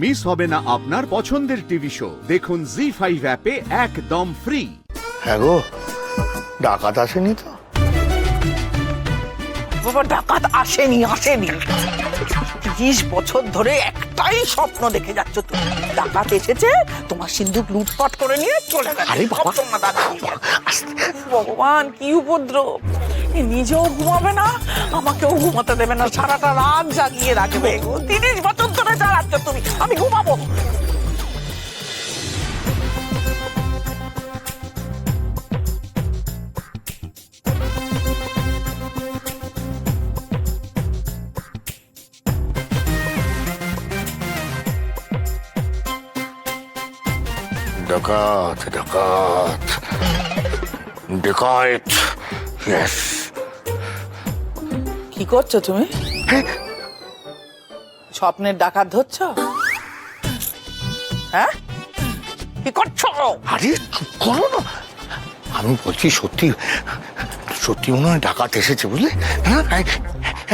Miss হবে না আপনার পছন্দের টিভি শো। দেখুন জি5 অ্যাপে একদম ফ্রি। হ্যাঁ গো, ডাকাত আসেনি তো? বাবা ডাকাত আসেনি 30 বছর ধরে একটাই স্বপ্ন দেখে যাচ্ছ তুমি, ডাকাত এসেছে তোমার সিন্ধুক লুটপাট করে নিয়ে চলে গেছে। আরে বাবা, না দাদা, ভগবান কি উপদ্রব! এ নিজেও ঘুমাবে না, আমাকেও ঘুমাতে দেবে না, সারাটা রাত জাগিয়ে রাখবে। 30 বছর ধরে জ্বালাচ্ছ তুমি, আমি ঘুমাবো। ডাকাত ডাকাত ডাকাত, ইয়েস। কি করছো তুমি? স্বপ্নের ডাকাত ধরছ? হ্যাঁ, কি করছো? আরে চুপ করো না, আমি বলছি সত্যি সত্যি মনে হয় ডাকাত এসেছে, বুঝলে? হ্যাঁ,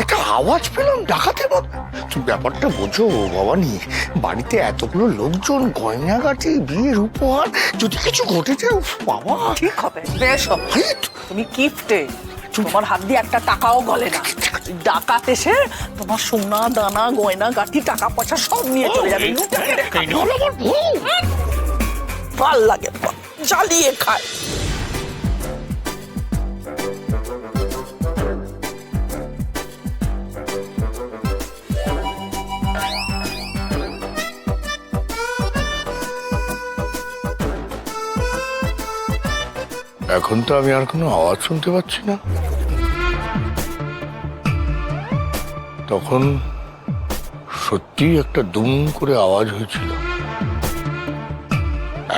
একটা আওয়াজ পেলাম ডাকাতের মতো। তুমি ব্যাপারটা বোঝো ভবানী, বাড়িতে এতগুলো লোকজন, গয়নাগাটি, বিয়ের উপহার, যদি কিছু ঘটে যায়, উফ বাবা। ঠিক হবে, বেশ হবে। তুমি কিফটে, তোমার হাত দিয়ে একটা টাকাও গলে না। ডাকাত এসে তোমার সোনা দানা গয়না গাঠি টাকা পয়সা সব নিয়ে চলে যাবে। ভাল লাগে, জ্বালিয়ে খায়। এখন তো আমি আর কোনো আওয়াজ শুনতে পাচ্ছি না। তখন সত্যি একটা দুম করে আওয়াজ হয়েছিল,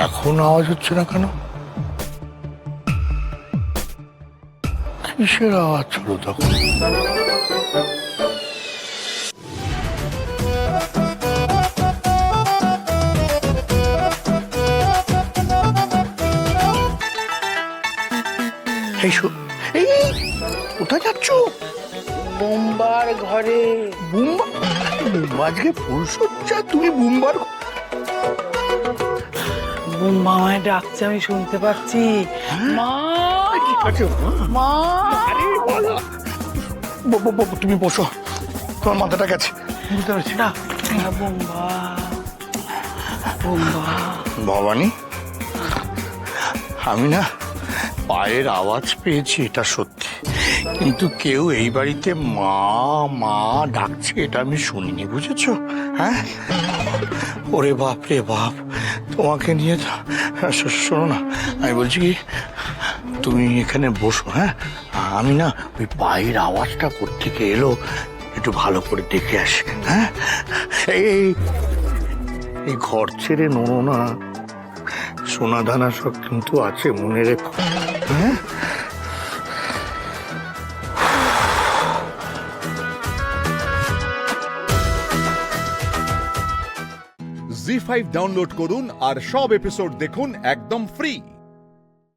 এখন আওয়াজ হচ্ছে না কেন? কিসের আওয়াজ ছিল তখন? এই কোথায় যাচ্ছ? বোম্বার ঘরে। বুম্বা? আজকে ফুলসজ্জা, তুমি বুম্বার? বুম্বা আমায় ডাকছে, আমি শুনতে পাচ্ছি। মা, ঠিক আছে মা। তুমি বসো, তোমার মাথাটা গেছে, বুঝতে পারছি না। বুম্বা, বুম্বা। ভবানী, আমি না পায়ের আওয়াজ পেয়েছি, এটা সত্যি, কিন্তু কেউ এই বাড়িতে মা মা ডাকছে এটা আমি শুনিনি, বুঝেছো? হ্যাঁ, ওরে বাপ রে বাপ, তোমাকে নিয়ে শোনো না, আমি বলছি কি, তুমি এখানে বসো। হ্যাঁ, আমি না ওই পায়ের আওয়াজটা কোত্থেকে এলো একটু ভালো করে দেখে আসি। হ্যাঁ, এই ঘর ছেড়ে নোনো না, সোনা দানা সব কিন্তু আছে, মনে রেখো। হ্যাঁ, জি5 ডাউনলোড করুন আর সব এপিসোড দেখুন একদম ফ্রি।